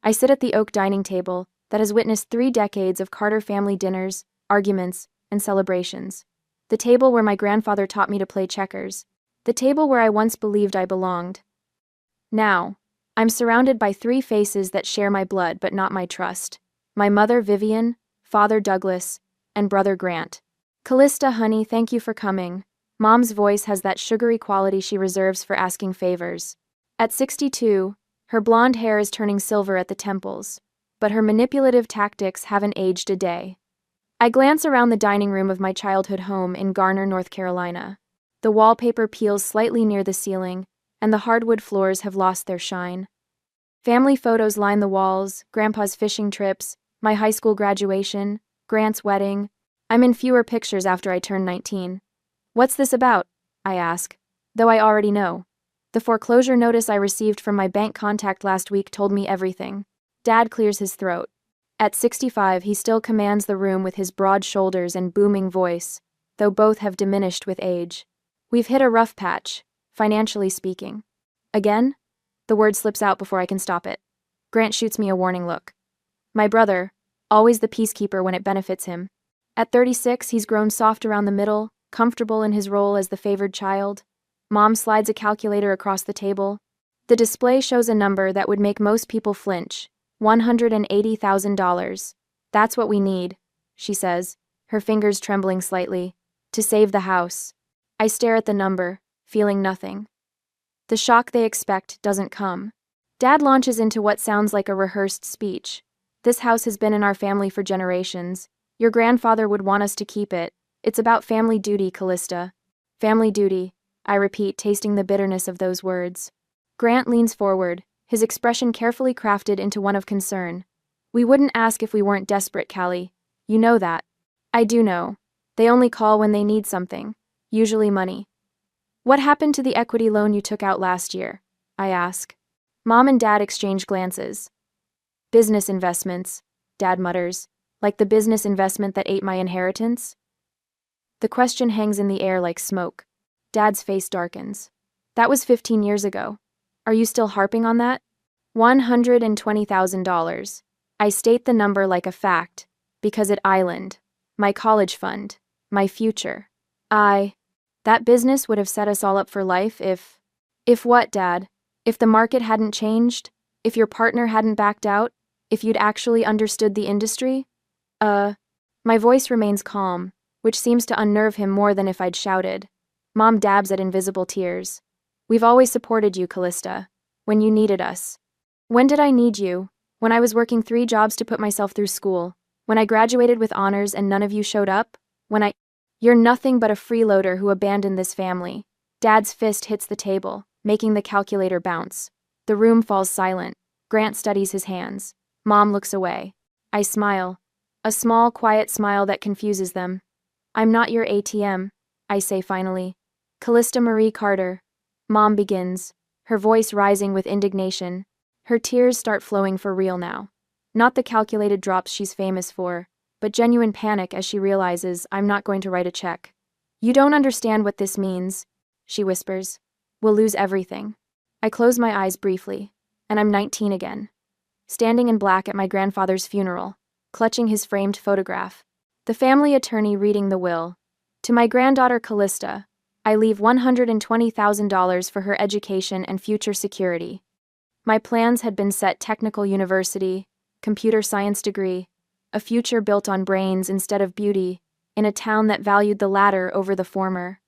I sit at the oak dining table that has witnessed 3 decades of Carter family dinners, arguments, and celebrations. The table where my grandfather taught me to play checkers. The table where I once believed I belonged. Now, I'm surrounded by 3 faces that share my blood but not my trust. My mother, Vivian, father, Douglas, and brother, Grant. Callista, honey, thank you for coming. Mom's voice has that sugary quality she reserves for asking favors. At 62, her blonde hair is turning silver at the temples, but her manipulative tactics haven't aged a day. I glance around the dining room of my childhood home in Garner, North Carolina. The wallpaper peels slightly near the ceiling, and the hardwood floors have lost their shine. Family photos line the walls, Grandpa's fishing trips, my high school graduation, Grant's wedding. I'm in fewer pictures after I turn 19. What's this about? I ask, though I already know. The foreclosure notice I received from my bank contact last week told me everything. Dad clears his throat. At 65, he still commands the room with his broad shoulders and booming voice, though both have diminished with age. We've hit a rough patch, financially speaking. Again? The word slips out before I can stop it. Grant shoots me a warning look. My brother, always the peacekeeper when it benefits him. At 36, he's grown soft around the middle, comfortable in his role as the favored child. Mom slides a calculator across the table. The display shows a number that would make most people flinch. $180,000. That's what we need, she says, her fingers trembling slightly, to save the house. I stare at the number, feeling nothing. The shock they expect doesn't come. Dad launches into what sounds like a rehearsed speech. This house has been in our family for generations. Your grandfather would want us to keep it. It's about family duty, Callista. Family duty, I repeat, tasting the bitterness of those words. Grant leans forward, his expression carefully crafted into one of concern. We wouldn't ask if we weren't desperate, Callie. You know that. I do know. They only call when they need something, usually money. What happened to the equity loan you took out last year? I ask. Mom and Dad exchange glances. Business investments, Dad mutters, like the business investment that ate my inheritance. The question hangs in the air like smoke. Dad's face darkens. That was 15 years ago. Are you still harping on that? $120,000. I state the number like a fact, because it island, my college fund, my future. That business would have set us all up for life if what, Dad? If the market hadn't changed? If your partner hadn't backed out? If you'd actually understood the industry? My voice remains calm, which seems to unnerve him more than if I'd shouted. Mom dabs at invisible tears. We've always supported you, Callista. When you needed us. When did I need you? When I was working 3 jobs to put myself through school. When I graduated with honors and none of you showed up? You're nothing but a freeloader who abandoned this family. Dad's fist hits the table, making the calculator bounce. The room falls silent. Grant studies his hands. Mom looks away. I smile. A small, quiet smile that confuses them. I'm not your ATM, I say finally. Callista Marie Carter. Mom begins, her voice rising with indignation. Her tears start flowing for real now. Not the calculated drops she's famous for, but genuine panic as she realizes I'm not going to write a check. You don't understand what this means, she whispers. We'll lose everything. I close my eyes briefly, and I'm 19 again. Standing in black at my grandfather's funeral, clutching his framed photograph. The family attorney reading the will. To my granddaughter Callista, I leave $120,000 for her education and future security. My plans had been set: technical university, computer science degree, a future built on brains instead of beauty, in a town that valued the latter over the former.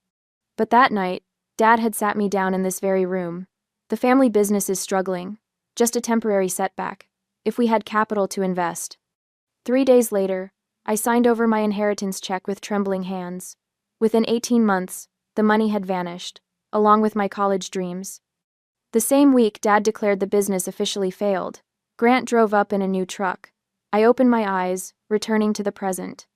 But that night, Dad had sat me down in this very room. The family business is struggling, just a temporary setback, if we had capital to invest. 3 days later, I signed over my inheritance check with trembling hands. Within 18 months, the money had vanished, along with my college dreams. The same week, Dad declared the business officially failed. Grant drove up in a new truck. I opened my eyes, returning to the present.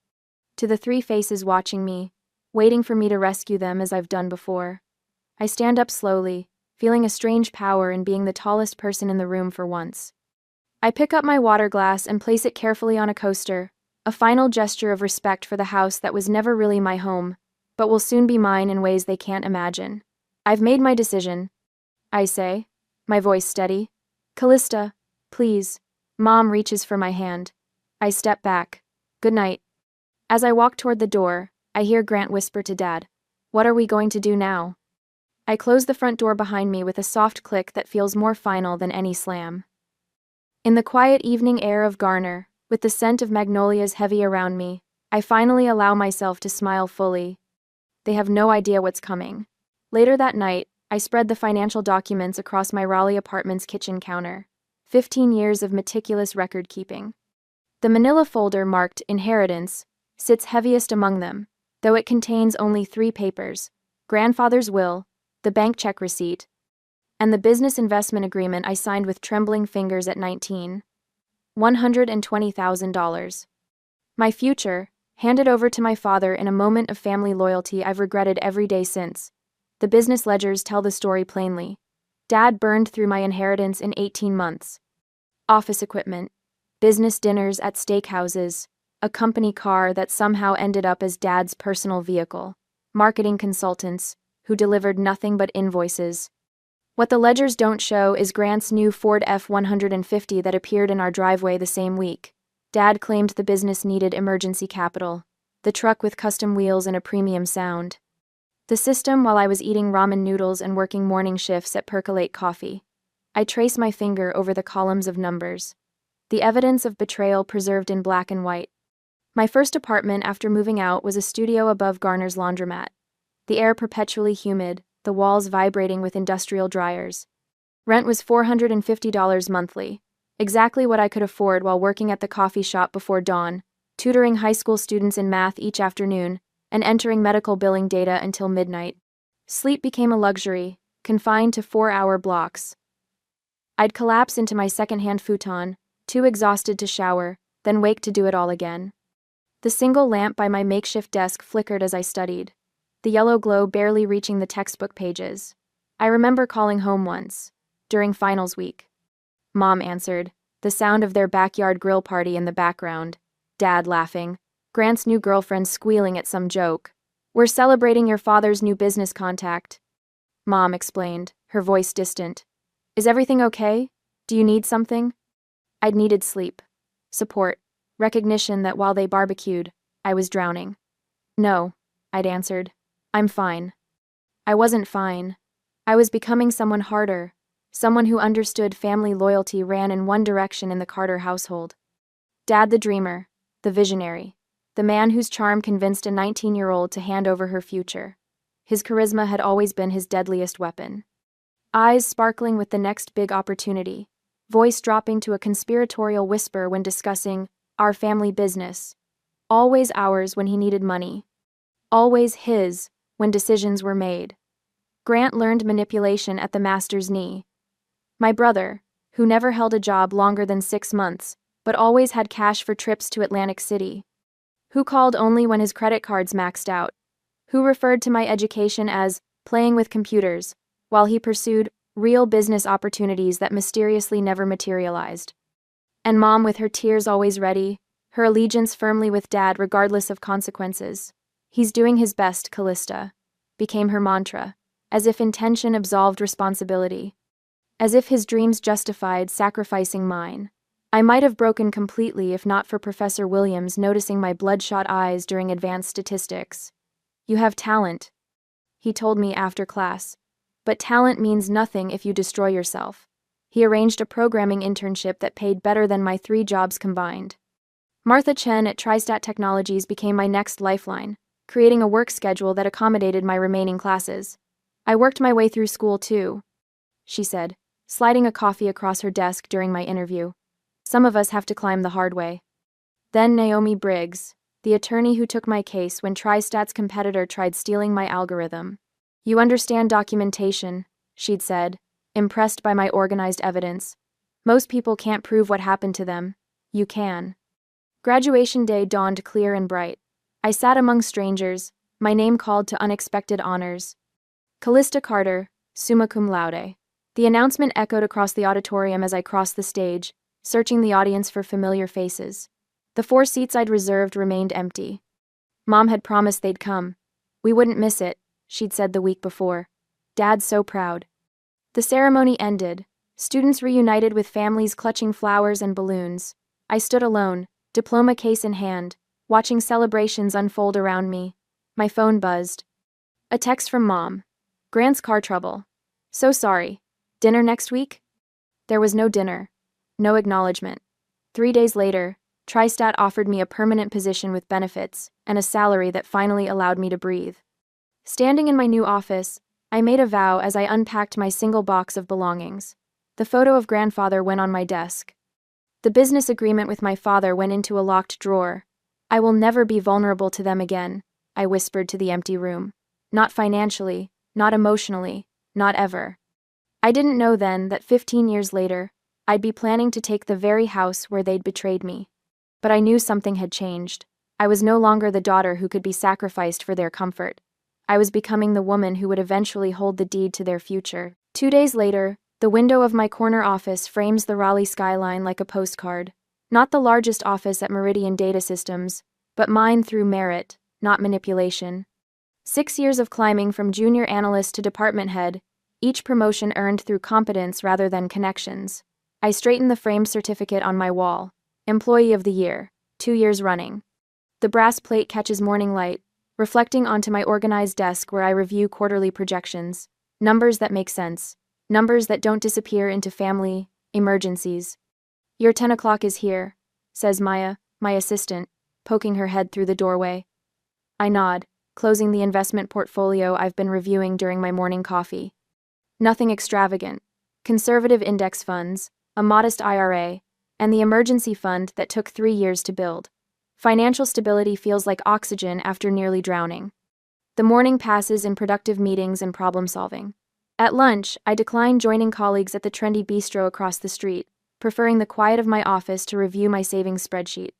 To the 3 faces watching me, waiting for me to rescue them as I've done before. I stand up slowly, feeling a strange power in being the tallest person in the room for once. I pick up my water glass and place it carefully on a coaster, a final gesture of respect for the house that was never really my home, but will soon be mine in ways they can't imagine. I've made my decision, I say, my voice steady. Callista, please, Mom reaches for my hand. I step back. Good night. As I walk toward the door, I hear Grant whisper to Dad, "What are we going to do now?" I close the front door behind me with a soft click that feels more final than any slam. In the quiet evening air of Garner, with the scent of magnolias heavy around me, I finally allow myself to smile fully. They have no idea what's coming. Later that night, I spread the financial documents across my Raleigh apartment's kitchen counter. 15 years of meticulous record-keeping. The manila folder marked Inheritance sits heaviest among them, though it contains only 3 papers: grandfather's will, the bank check receipt, and the business investment agreement I signed with trembling fingers at 19. $120,000. My future, handed over to my father in a moment of family loyalty I've regretted every day since. The business ledgers tell the story plainly. Dad burned through my inheritance in 18 months. Office equipment, business dinners at steakhouses, a company car that somehow ended up as Dad's personal vehicle, marketing consultants who delivered nothing but invoices. What the ledgers don't show is Grant's new Ford F-150 that appeared in our driveway the same week. Dad claimed the business needed emergency capital, the truck with custom wheels and a premium sound. The system while I was eating ramen noodles and working morning shifts at Percolate Coffee. I trace my finger over the columns of numbers. The evidence of betrayal preserved in black and white. My first apartment after moving out was a studio above Garner's laundromat. The air perpetually humid, the walls vibrating with industrial dryers. Rent was $450 monthly, exactly what I could afford while working at the coffee shop before dawn, tutoring high school students in math each afternoon, and entering medical billing data until midnight. Sleep became a luxury, confined to 4-hour blocks. I'd collapse into my second-hand futon, too exhausted to shower, then wake to do it all again. The single lamp by my makeshift desk flickered as I studied, the yellow glow barely reaching the textbook pages. I remember calling home once, during finals week. Mom answered, the sound of their backyard grill party in the background, Dad laughing, Grant's new girlfriend squealing at some joke. "We're celebrating your father's new business contact," Mom explained, her voice distant. "Is everything okay? Do you need something?" I'd needed sleep, support, recognition that while they barbecued, I was drowning. "No," I'd answered. "I'm fine." I wasn't fine. I was becoming someone harder, someone who understood family loyalty ran in one direction in the Carter household. Dad the dreamer, the visionary, the man whose charm convinced a 19-year-old to hand over her future. His charisma had always been his deadliest weapon. Eyes sparkling with the next big opportunity, voice dropping to a conspiratorial whisper when discussing our family business. Always ours when he needed money. Always his when decisions were made. Grant learned manipulation at the master's knee. My brother, who never held a job longer than 6 months, but always had cash for trips to Atlantic City. Who called only when his credit cards maxed out. Who referred to my education as playing with computers, while he pursued real business opportunities that mysteriously never materialized. And Mom with her tears always ready, her allegiance firmly with Dad regardless of consequences. "He's doing his best, Callista," became her mantra, as if intention absolved responsibility. As if his dreams justified sacrificing mine. I might have broken completely if not for Professor Williams noticing my bloodshot eyes during advanced statistics. "You have talent," he told me after class, "but talent means nothing if you destroy yourself." He arranged a programming internship that paid better than my 3 jobs combined. Martha Chen at TriStat Technologies became my next lifeline, creating a work schedule that accommodated my remaining classes. "I worked my way through school too," she said, sliding a coffee across her desk during my interview. "Some of us have to climb the hard way." Then Naomi Briggs, the attorney who took my case when TriStat's competitor tried stealing my algorithm. "You understand documentation," she'd said, impressed by my organized evidence. "Most people can't prove what happened to them. You can." Graduation day dawned clear and bright. I sat among strangers, my name called to unexpected honors. Callista Carter, summa cum laude. The announcement echoed across the auditorium as I crossed the stage, searching the audience for familiar faces. The 4 seats I'd reserved remained empty. Mom had promised they'd come. We wouldn't miss it, she'd said the week before. Dad's so proud. The ceremony ended, Students reunited with families clutching flowers and balloons. I stood alone, diploma case in hand, watching celebrations unfold around me. My phone buzzed. A text from Mom. Grant's car trouble. So sorry. Dinner next week? There was no dinner. No acknowledgement. 3 days later, TriStat offered me a permanent position with benefits and a salary that finally allowed me to breathe. Standing in my new office, I made a vow as I unpacked my single box of belongings. The photo of grandfather went on my desk. The business agreement with my father went into a locked drawer. I will never be vulnerable to them again, I whispered to the empty room. Not financially, not emotionally, not ever. I didn't know then that 15 years later, I'd be planning to take the very house where they'd betrayed me. But I knew something had changed. I was no longer the daughter who could be sacrificed for their comfort. I was becoming the woman who would eventually hold the deed to their future. 2 days later, the window of my corner office frames the Raleigh skyline like a postcard. Not the largest office at Meridian Data Systems, but mine through merit, not manipulation. 6 years of climbing from junior analyst to department head, each promotion earned through competence rather than connections. I straightened the framed certificate on my wall. Employee of the Year, 2 years running. The brass plate catches morning light, reflecting onto my organized desk where I review quarterly projections. Numbers that make sense. Numbers that don't disappear into family emergencies. Your 10 o'clock is here, says Maya, my assistant, poking her head through the doorway. I nod, closing the investment portfolio I've been reviewing during my morning coffee. Nothing extravagant. Conservative index funds, a modest IRA, and the emergency fund that took 3 years to build. Financial stability feels like oxygen after nearly drowning. The morning passes in productive meetings and problem solving. At lunch, I decline joining colleagues at the trendy bistro across the street, preferring the quiet of my office to review my savings spreadsheet.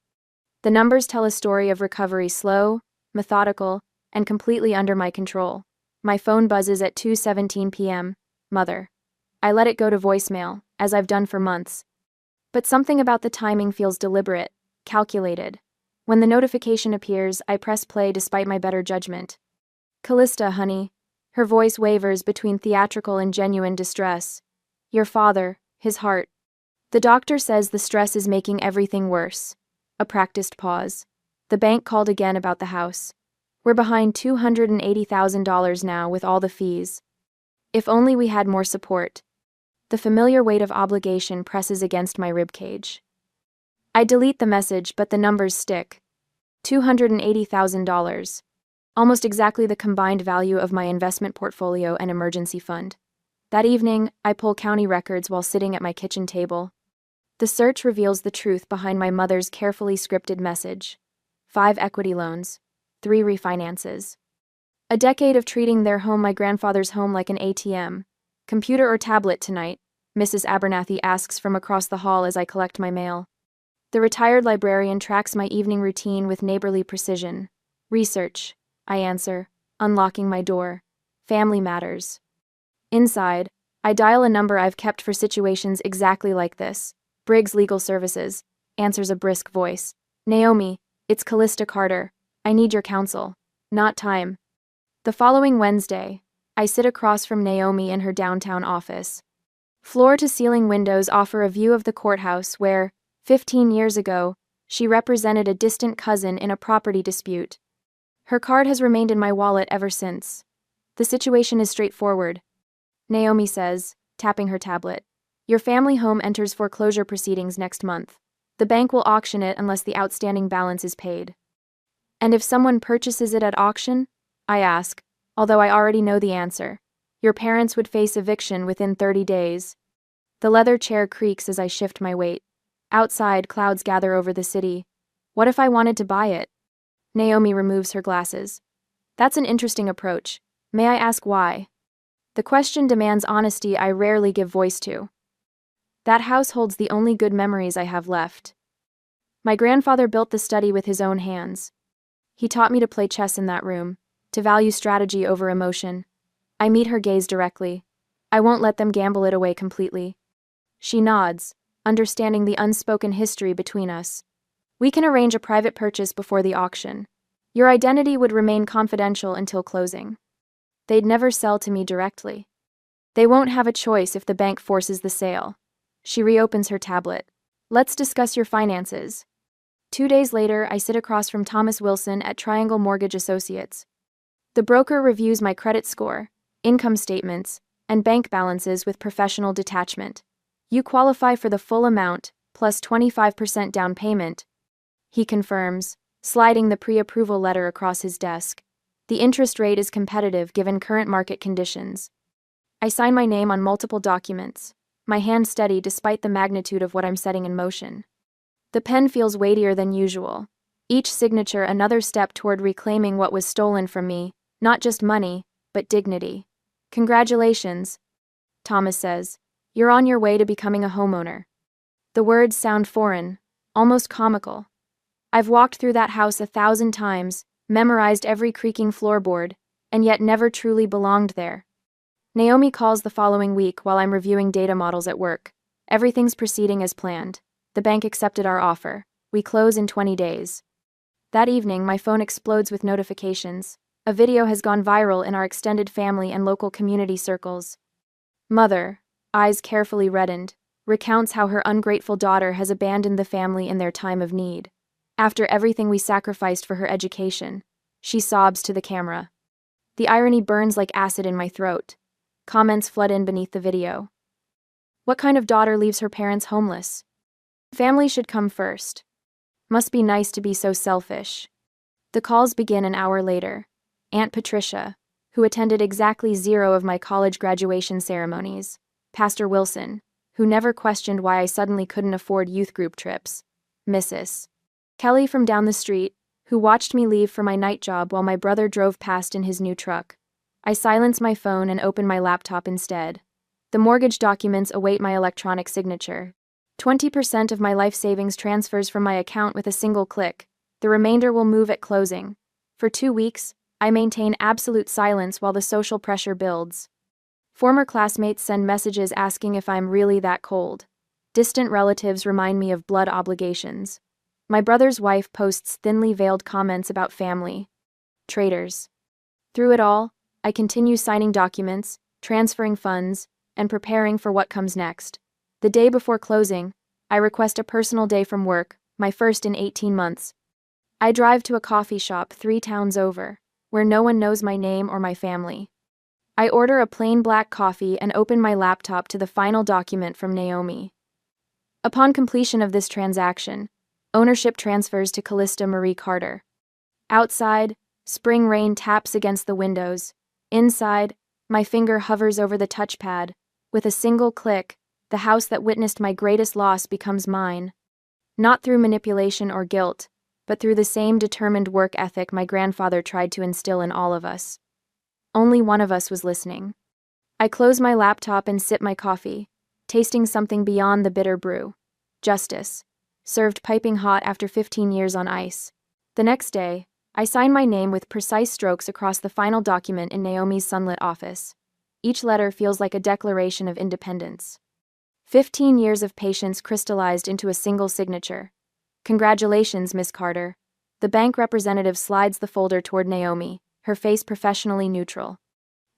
The numbers tell a story of recovery slow, methodical, and completely under my control. My phone buzzes at 2:17 p.m. Mother. I let it go to voicemail, as I've done for months. But something about the timing feels deliberate, calculated. When the notification appears, I press play despite my better judgment. Callista, honey. Her voice wavers between theatrical and genuine distress. Your father, his heart. The doctor says the stress is making everything worse. A practiced pause. The bank called again about the house. We're behind $280,000 now with all the fees. If only we had more support. The familiar weight of obligation presses against my ribcage. I delete the message, but the numbers stick. $280,000. Almost exactly the combined value of my investment portfolio and emergency fund. That evening, I pull county records while sitting at my kitchen table. The search reveals the truth behind my mother's carefully scripted message. 5 equity loans. 3 refinances. A decade of treating their home, my grandfather's home, like an ATM. Computer or tablet tonight? Mrs. Abernathy asks from across the hall as I collect my mail. The retired librarian tracks my evening routine with neighborly precision. Research, I answer, unlocking my door. Family matters. Inside, I dial a number I've kept for situations exactly like this. Briggs Legal Services, answers a brisk voice. Naomi, it's Callista Carter. I need your counsel. Not time. The following Wednesday, I sit across from Naomi in her downtown office. Floor-to-ceiling windows offer a view of the courthouse where, 15 years ago, she represented a distant cousin in a property dispute. Her card has remained in my wallet ever since. The situation is straightforward. Naomi says, tapping her tablet. Your family home enters foreclosure proceedings next month. The bank will auction it unless the outstanding balance is paid. And if someone purchases it at auction? I ask, although I already know the answer. Your parents would face eviction within 30 days. The leather chair creaks as I shift my weight. Outside, clouds gather over the city. What if I wanted to buy it? Naomi removes her glasses. That's an interesting approach. May I ask why? The question demands honesty I rarely give voice to. That house holds the only good memories I have left. My grandfather built the study with his own hands. He taught me to play chess in that room, to value strategy over emotion. I meet her gaze directly. I won't let them gamble it away completely. She nods, understanding the unspoken history between us. We can arrange a private purchase before the auction. Your identity would remain confidential until closing. They'd never sell to me directly. They won't have a choice if the bank forces the sale. She reopens her tablet. Let's discuss your finances. 2 days later, I sit across from Thomas Wilson at Triangle Mortgage Associates. The broker reviews my credit score, income statements, and bank balances with professional detachment. You qualify for the full amount, plus 25% down payment, he confirms, sliding the pre-approval letter across his desk. The interest rate is competitive given current market conditions. I sign my name on multiple documents, my hand steady despite the magnitude of what I'm setting in motion. The pen feels weightier than usual, each signature another step toward reclaiming what was stolen from me, not just money, but dignity. Congratulations, Thomas says. You're on your way to becoming a homeowner. The words sound foreign, almost comical. I've walked through that house 1,000 times, memorized every creaking floorboard, and yet never truly belonged there. Naomi calls the following week while I'm reviewing data models at work. Everything's proceeding as planned. The bank accepted our offer. We close in 20 days. That evening, my phone explodes with notifications. A video has gone viral in our extended family and local community circles. Mother, eyes carefully reddened, recounts how her ungrateful daughter has abandoned the family in their time of need. After everything we sacrificed for her education, she sobs to the camera. The irony burns like acid in my throat. Comments flood in beneath the video. What kind of daughter leaves her parents homeless? Family should come first. Must be nice to be so selfish. The calls begin an hour later. Aunt Patricia, who attended exactly 0 of my college graduation ceremonies. Pastor Wilson, who never questioned why I suddenly couldn't afford youth group trips. Mrs. Kelly from down the street, who watched me leave for my night job while my brother drove past in his new truck. I silence my phone and open my laptop instead. The mortgage documents await my electronic signature. 20% of my life savings transfers from my account with a single click. The remainder will move at closing. For 2 weeks, I maintain absolute silence while the social pressure builds. Former classmates send messages asking if I'm really that cold. Distant relatives remind me of blood obligations. My brother's wife posts thinly veiled comments about family. Traitors. Through it all, I continue signing documents, transferring funds, and preparing for what comes next. The day before closing, I request a personal day from work, my first in 18 months. I drive to a coffee shop 3 towns over, where no one knows my name or my family. I order a plain black coffee and open my laptop to the final document from Naomi. Upon completion of this transaction, ownership transfers to Callista Marie Carter. Outside, spring rain taps against the windows. Inside, my finger hovers over the touchpad. With a single click, the house that witnessed my greatest loss becomes mine. Not through manipulation or guilt, but through the same determined work ethic my grandfather tried to instill in all of us. Only one of us was listening. I close my laptop and sip my coffee, tasting something beyond the bitter brew. Justice, served piping hot after 15 years on ice. The next day, I sign my name with precise strokes across the final document in Naomi's sunlit office. Each letter feels like a declaration of independence. 15 years of patience crystallized into a single signature. Congratulations, Miss Carter. The bank representative slides the folder toward Naomi, her face professionally neutral.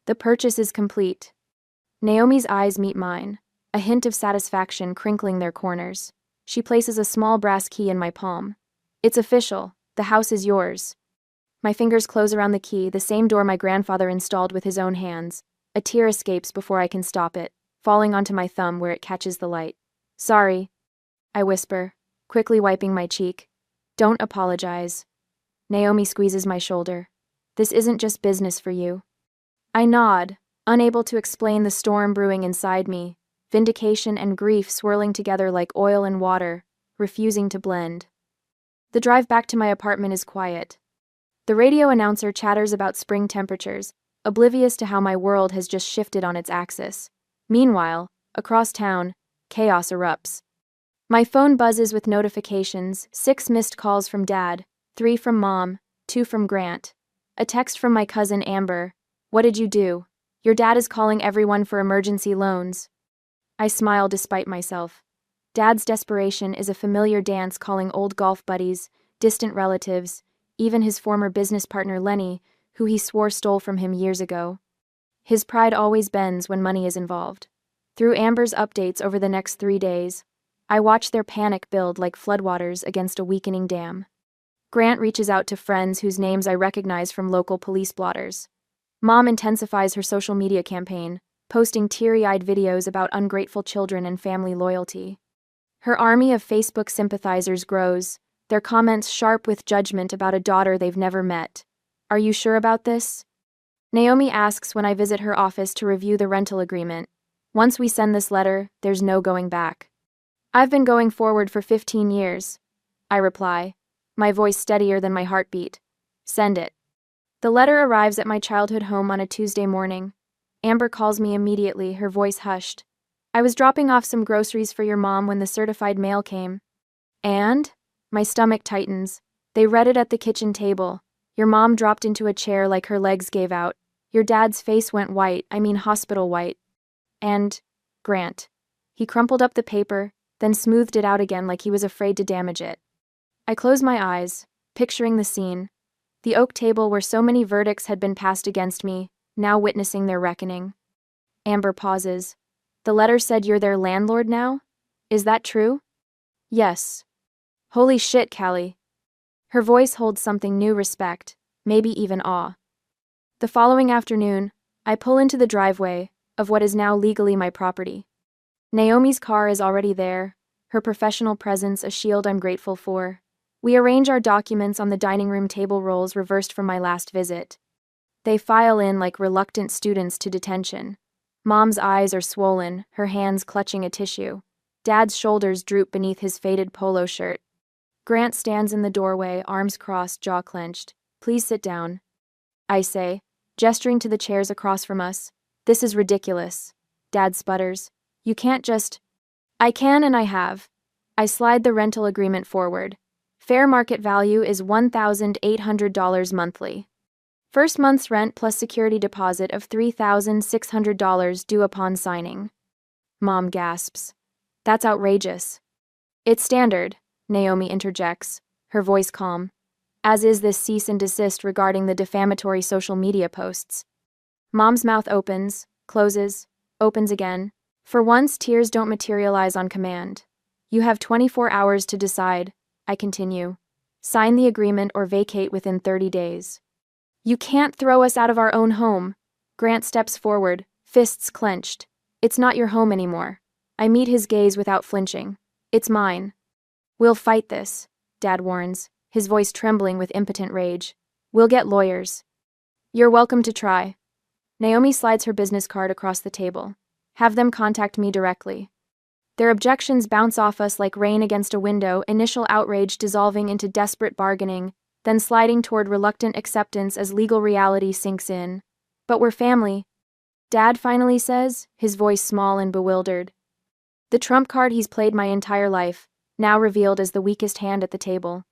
The purchase is complete. Naomi's eyes meet mine, a hint of satisfaction crinkling their corners. She places a small brass key in my palm. It's official. The house is yours. My fingers close around the key, the same door my grandfather installed with his own hands. A tear escapes before I can stop it, falling onto my thumb where it catches the light. Sorry, I whisper, quickly wiping my cheek. Don't apologize. Naomi squeezes my shoulder. This isn't just business for you. I nod, unable to explain the storm brewing inside me, vindication and grief swirling together like oil and water, refusing to blend. The drive back to my apartment is quiet. The radio announcer chatters about spring temperatures, oblivious to how my world has just shifted on its axis. Meanwhile, across town, chaos erupts. My phone buzzes with notifications, 6 missed calls from Dad, 3 from Mom, 2 from Grant. A text from my cousin Amber. What did you do? Your dad is calling everyone for emergency loans. I smile despite myself. Dad's desperation is a familiar dance calling old golf buddies, distant relatives, even his former business partner Lenny, who he swore stole from him years ago. His pride always bends when money is involved. Through Amber's updates over the next 3 days, I watch their panic build like floodwaters against a weakening dam. Grant reaches out to friends whose names I recognize from local police blotters. Mom intensifies her social media campaign, posting teary-eyed videos about ungrateful children and family loyalty. Her army of Facebook sympathizers grows, their comments sharp with judgment about a daughter they've never met. Are you sure about this? Naomi asks when I visit her office to review the rental agreement. Once we send this letter, there's no going back. I've been going forward for 15 years. I reply, my voice steadier than my heartbeat. Send it. The letter arrives at my childhood home on a Tuesday morning. Amber calls me immediately, her voice hushed. I was dropping off some groceries for your mom when the certified mail came. And? My stomach tightens. They read it at the kitchen table. Your mom dropped into a chair like her legs gave out. Your dad's face went white, hospital white. And Grant. He crumpled up the paper, then smoothed it out again like he was afraid to damage it. I close my eyes, picturing the scene. The oak table where so many verdicts had been passed against me, now witnessing their reckoning. Amber pauses. The letter said you're their landlord now? Is that true? Yes. Holy shit, Callie. Her voice holds something new: respect, maybe even awe. The following afternoon, I pull into the driveway of what is now legally my property. Naomi's car is already there, her professional presence a shield I'm grateful for. We arrange our documents on the dining room table rolls reversed from my last visit. They file in like reluctant students to detention. Mom's eyes are swollen, her hands clutching a tissue. Dad's shoulders droop beneath his faded polo shirt. Grant stands in the doorway, arms crossed, jaw clenched. Please sit down, I say, gesturing to the chairs across from us. This is ridiculous. Dad sputters. You can't just... I can and I have. I slide the rental agreement forward. Fair market value is $1,800 monthly. First month's rent plus security deposit of $3,600 due upon signing. Mom gasps. That's outrageous. It's standard, Naomi interjects, her voice calm, as is this cease and desist regarding the defamatory social media posts. Mom's mouth opens, closes, opens again. For once, tears don't materialize on command. You have 24 hours to decide, I continue. Sign the agreement or vacate within 30 days. You can't throw us out of our own home. Grant steps forward, fists clenched. It's not your home anymore. I meet his gaze without flinching. It's mine. We'll fight this, Dad warns, his voice trembling with impotent rage. We'll get lawyers. You're welcome to try. Naomi slides her business card across the table. Have them contact me directly. Their objections bounce off us like rain against a window, initial outrage dissolving into desperate bargaining, then sliding toward reluctant acceptance as legal reality sinks in. But we're family, Dad finally says, his voice small and bewildered. The trump card he's played my entire life, now revealed as the weakest hand at the table.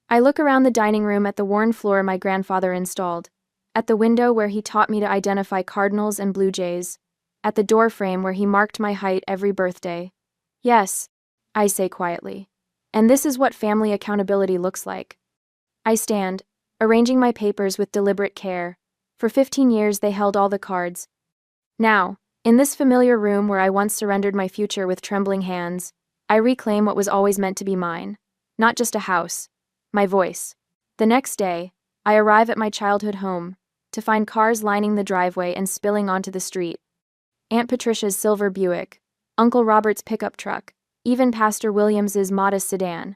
I look around the dining room at the worn floor my grandfather installed, at the window where he taught me to identify cardinals and blue jays, at the doorframe where he marked my height every birthday. Yes, I say quietly. And this is what family accountability looks like. I stand, arranging my papers with deliberate care. For 15 years they held all the cards. Now, in this familiar room where I once surrendered my future with trembling hands, I reclaim what was always meant to be mine. Not just a house. My voice. The next day, I arrive at my childhood home, to find cars lining the driveway and spilling onto the street. Aunt Patricia's silver Buick, Uncle Robert's pickup truck, even Pastor Williams's modest sedan.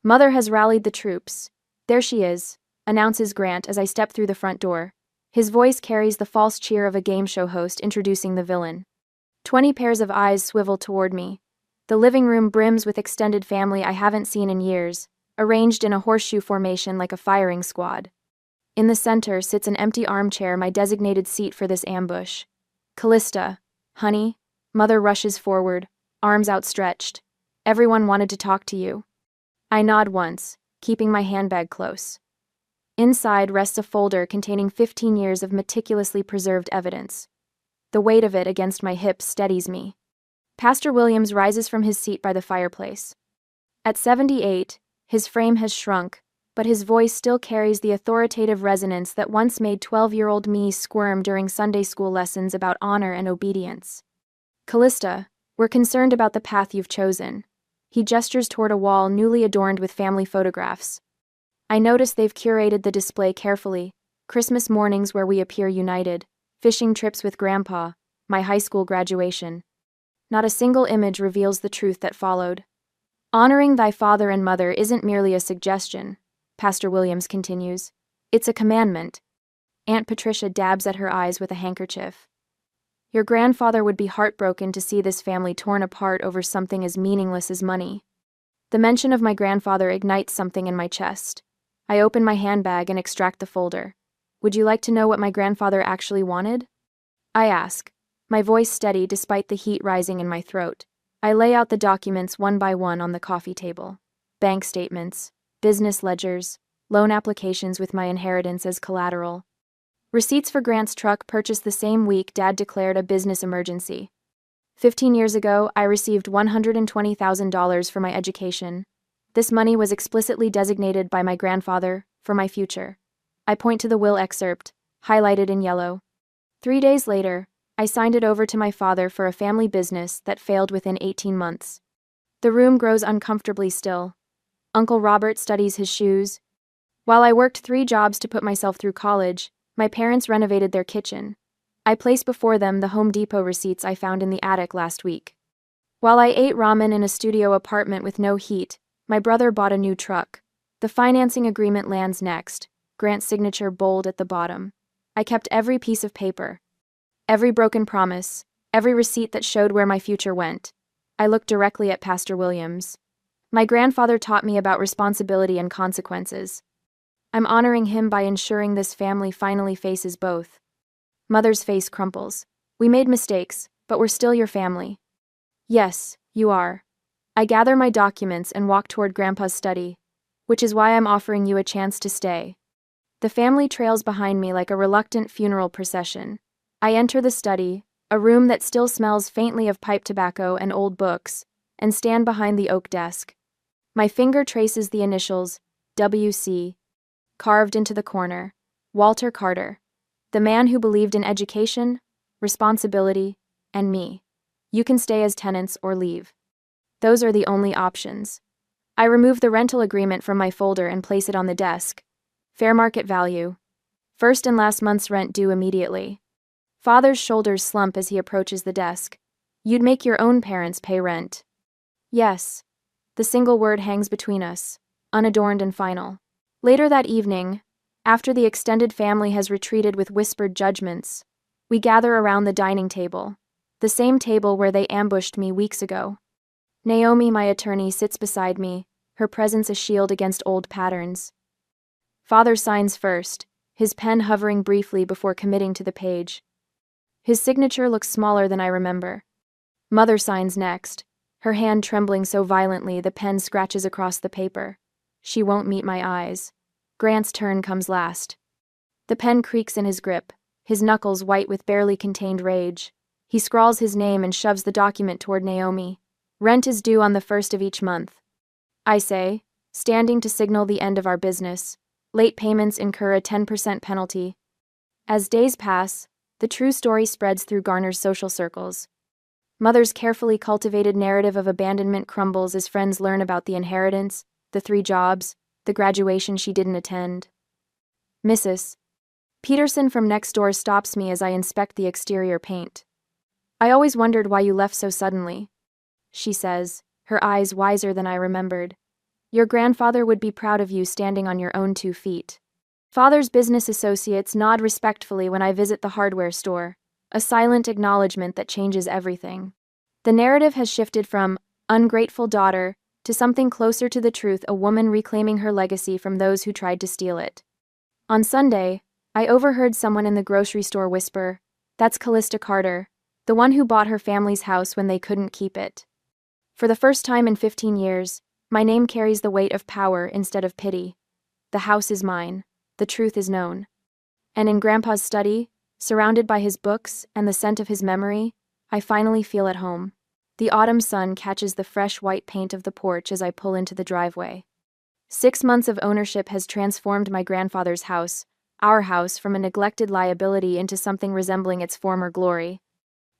Mother has rallied the troops. There she is, announces Grant as I step through the front door. His voice carries the false cheer of a game show host introducing the villain. 20 pairs of eyes swivel toward me. The living room brims with extended family I haven't seen in years, arranged in a horseshoe formation like a firing squad. In the center sits an empty armchair, my designated seat for this ambush. Callista, honey, Mother rushes forward, arms outstretched. Everyone wanted to talk to you. I nod once, keeping my handbag close. Inside rests a folder containing 15 years of meticulously preserved evidence. The weight of it against my hips steadies me. Pastor Williams rises from his seat by the fireplace. At 78, his frame has shrunk, but his voice still carries the authoritative resonance that once made 12-year-old me squirm during Sunday school lessons about honor and obedience. Callista, we're concerned about the path you've chosen. He gestures toward a wall newly adorned with family photographs. I notice they've curated the display carefully. Christmas mornings where we appear united, fishing trips with Grandpa, my high school graduation. Not a single image reveals the truth that followed. Honoring thy father and mother isn't merely a suggestion, Pastor Williams continues. It's a commandment. Aunt Patricia dabs at her eyes with a handkerchief. Your grandfather would be heartbroken to see this family torn apart over something as meaningless as money. The mention of my grandfather ignites something in my chest. I open my handbag and extract the folder. Would you like to know what my grandfather actually wanted? I ask, my voice steady despite the heat rising in my throat. I lay out the documents one by one on the coffee table. Bank statements, business ledgers, loan applications with my inheritance as collateral. Receipts for Grant's truck purchased the same week Dad declared a business emergency. 15 years ago, I received $120,000 for my education. This money was explicitly designated by my grandfather for my future. I point to the will excerpt, highlighted in yellow. 3 days later, I signed it over to my father for a family business that failed within 18 months. The room grows uncomfortably still. Uncle Robert studies his shoes. While I worked 3 jobs to put myself through college, my parents renovated their kitchen. I place before them the Home Depot receipts I found in the attic last week. While I ate ramen in a studio apartment with no heat, my brother bought a new truck. The financing agreement lands next, Grant's signature bold at the bottom. I kept every piece of paper. Every broken promise, every receipt that showed where my future went. I looked directly at Pastor Williams. My grandfather taught me about responsibility and consequences. I'm honoring him by ensuring this family finally faces both. Mother's face crumples. We made mistakes, but we're still your family. Yes, you are. I gather my documents and walk toward Grandpa's study, which is why I'm offering you a chance to stay. The family trails behind me like a reluctant funeral procession. I enter the study, a room that still smells faintly of pipe tobacco and old books, and stand behind the oak desk. My finger traces the initials, W.C., carved into the corner. Walter Carter. The man who believed in education, responsibility, and me. You can stay as tenants or leave. Those are the only options. I remove the rental agreement from my folder and place it on the desk. Fair market value. First and last month's rent due immediately. Father's shoulders slump as he approaches the desk. You'd make your own parents pay rent. Yes. The single word hangs between us, unadorned and final. Later that evening, after the extended family has retreated with whispered judgments, we gather around the dining table, the same table where they ambushed me weeks ago. Naomi, my attorney, sits beside me, her presence a shield against old patterns. Father signs first, his pen hovering briefly before committing to the page. His signature looks smaller than I remember. Mother signs next, her hand trembling so violently the pen scratches across the paper. She won't meet my eyes. Grant's turn comes last. The pen creaks in his grip, his knuckles white with barely contained rage. He scrawls his name and shoves the document toward Naomi. Rent is due on the 1st of each month. I say, standing to signal the end of our business. Late payments incur a 10% penalty. As days pass, the true story spreads through Garner's social circles. Mother's carefully cultivated narrative of abandonment crumbles as friends learn about the inheritance, the 3 jobs, the graduation she didn't attend. Mrs. Peterson from next door stops me as I inspect the exterior paint. I always wondered why you left so suddenly, she says, her eyes wiser than I remembered. Your grandfather would be proud of you standing on your own 2 feet. Father's business associates nod respectfully when I visit the hardware store, a silent acknowledgement that changes everything. The narrative has shifted from ungrateful daughter to something closer to the truth, a woman reclaiming her legacy from those who tried to steal it. On Sunday, I overheard someone in the grocery store whisper, "That's Callista Carter, the one who bought her family's house when they couldn't keep it." For the first time in 15 years, my name carries the weight of power instead of pity. The house is mine. The truth is known. And in Grandpa's study, surrounded by his books and the scent of his memory, I finally feel at home. The autumn sun catches the fresh white paint of the porch as I pull into the driveway. 6 months of ownership has transformed my grandfather's house, our house, from a neglected liability into something resembling its former glory.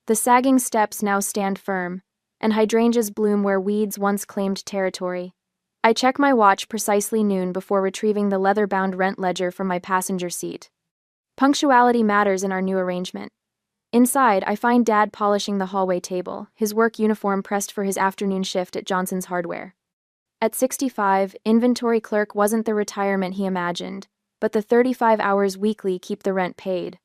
The sagging steps now stand firm, and hydrangeas bloom where weeds once claimed territory. I check my watch precisely noon before retrieving the leather-bound rent ledger from my passenger seat. Punctuality matters in our new arrangement. Inside, I find Dad polishing the hallway table, his work uniform pressed for his afternoon shift at Johnson's Hardware. At 65, inventory clerk wasn't the retirement he imagined, but the 35 hours weekly keep the rent paid.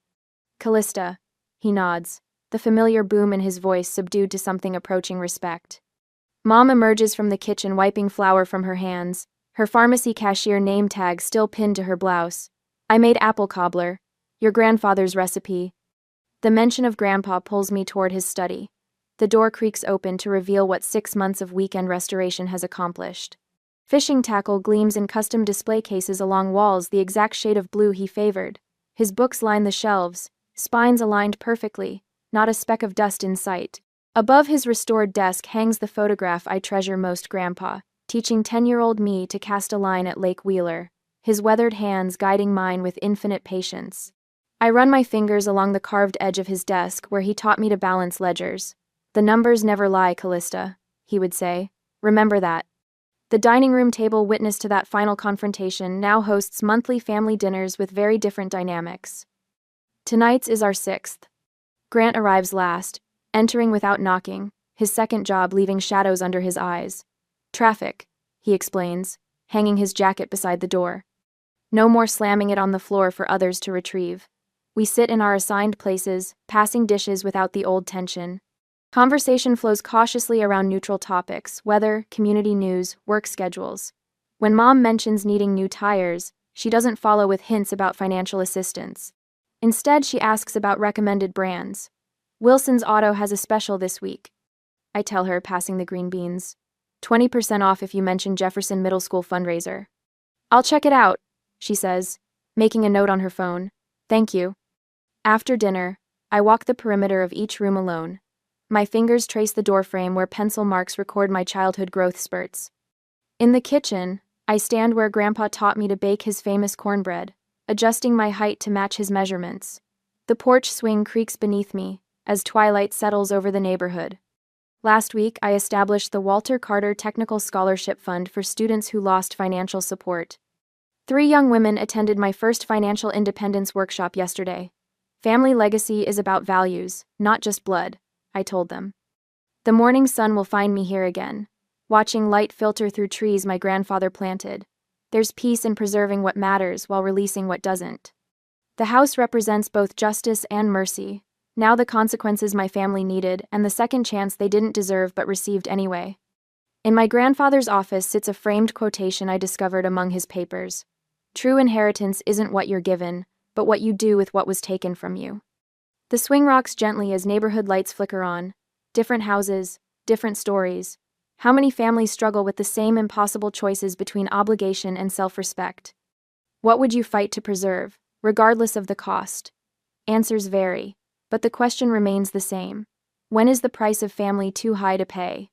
Callista, he nods, the familiar boom in his voice subdued to something approaching respect. Mom emerges from the kitchen wiping flour from her hands, her pharmacy cashier name tag still pinned to her blouse. I made apple cobbler, your grandfather's recipe. The mention of Grandpa pulls me toward his study. The door creaks open to reveal what 6 months of weekend restoration has accomplished. Fishing tackle gleams in custom display cases along walls the exact shade of blue he favored. His books line the shelves, spines aligned perfectly, not a speck of dust in sight. Above his restored desk hangs the photograph I treasure most, Grandpa, teaching 10-year-old me to cast a line at Lake Wheeler, his weathered hands guiding mine with infinite patience. I run my fingers along the carved edge of his desk where he taught me to balance ledgers. The numbers never lie, Callista, he would say. Remember that. The dining room table witness to that final confrontation now hosts monthly family dinners with very different dynamics. Tonight's is our 6th. Grant arrives last, entering without knocking, his second job leaving shadows under his eyes. Traffic, he explains, hanging his jacket beside the door. No more slamming it on the floor for others to retrieve. We sit in our assigned places, passing dishes without the old tension. Conversation flows cautiously around neutral topics, weather, community news, work schedules. When Mom mentions needing new tires, she doesn't follow with hints about financial assistance. Instead, she asks about recommended brands. Wilson's Auto has a special this week, I tell her, passing the green beans. 20% off if you mention Jefferson Middle School fundraiser. I'll check it out, she says, making a note on her phone. Thank you. After dinner, I walk the perimeter of each room alone. My fingers trace the doorframe where pencil marks record my childhood growth spurts. In the kitchen, I stand where Grandpa taught me to bake his famous cornbread, adjusting my height to match his measurements. The porch swing creaks beneath me as twilight settles over the neighborhood. Last week, I established the Walter Carter Technical Scholarship Fund for students who lost financial support. 3 young women attended my first financial independence workshop yesterday. Family legacy is about values, not just blood, I told them. The morning sun will find me here again, watching light filter through trees my grandfather planted. There's peace in preserving what matters while releasing what doesn't. The house represents both justice and mercy, now the consequences my family needed and the second chance they didn't deserve but received anyway. In my grandfather's office sits a framed quotation I discovered among his papers. True inheritance isn't what you're given, but what you do with what was taken from you. The swing rocks gently as neighborhood lights flicker on. Different houses, different stories. How many families struggle with the same impossible choices between obligation and self-respect? What would you fight to preserve, regardless of the cost? Answers vary, but the question remains the same. When is the price of family too high to pay?